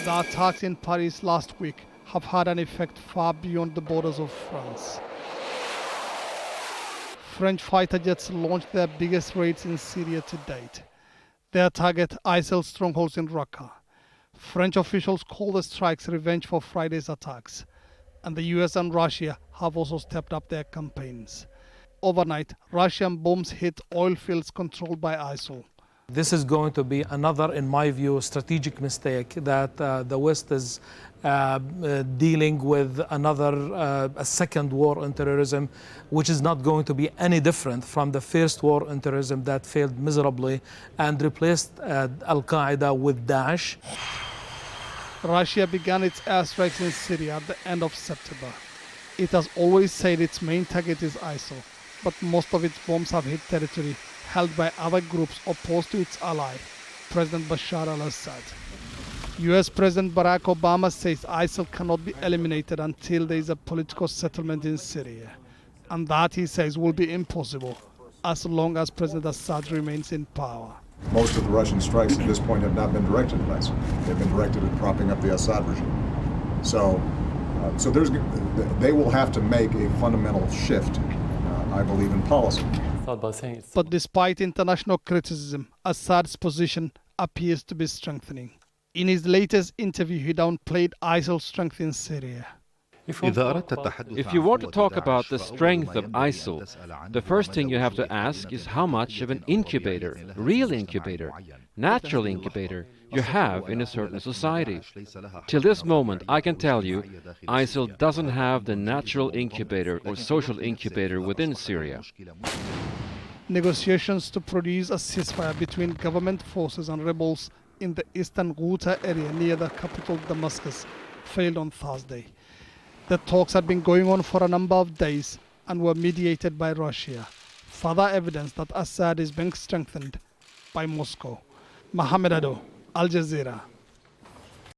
The attacks in Paris last week have had an effect far beyond the borders of France. French fighter jets launched their biggest raids in Syria to date. They target ISIL strongholds in Raqqa. French officials call the strikes revenge for Friday's attacks, and the US and Russia have also stepped up their campaigns. Overnight, Russian bombs hit oil fields controlled by ISIL. This is going to be another, in my view, strategic mistake that the West is dealing with a second war on terrorism, which is not going to be any different from the first war on terrorism that failed miserably and replaced Al-Qaeda with Daesh. Russia began its airstrikes in Syria at the end of September. It has always said its main target is ISIL, but most of its bombs have hit territory held by other groups opposed to its ally, President Bashar al-Assad. US President Barack Obama says ISIL cannot be eliminated until there is a political settlement in Syria. And that, he says, will be impossible as long as President Assad remains in power. Most of the Russian strikes at this point have not been directed at ISIL. They've been directed at propping up the Assad regime. So they will have to make a fundamental shift, I believe, in policy. But despite international criticism, Assad's position appears to be strengthening. In his latest interview, he downplayed ISIL's strength in Syria. If you want to talk about the strength of ISIL, the first thing you have to ask is how much of an incubator, real incubator, natural incubator, you have in a certain society. Till this moment, I can tell you, ISIL doesn't have the natural incubator or social incubator within Syria. Negotiations to produce a ceasefire between government forces and rebels in the eastern Ghouta area near the capital Damascus failed on Thursday. The talks had been going on for a number of days and were mediated by Russia, further evidence that Assad is being strengthened by Moscow. Mohamed Ado, Al Jazeera.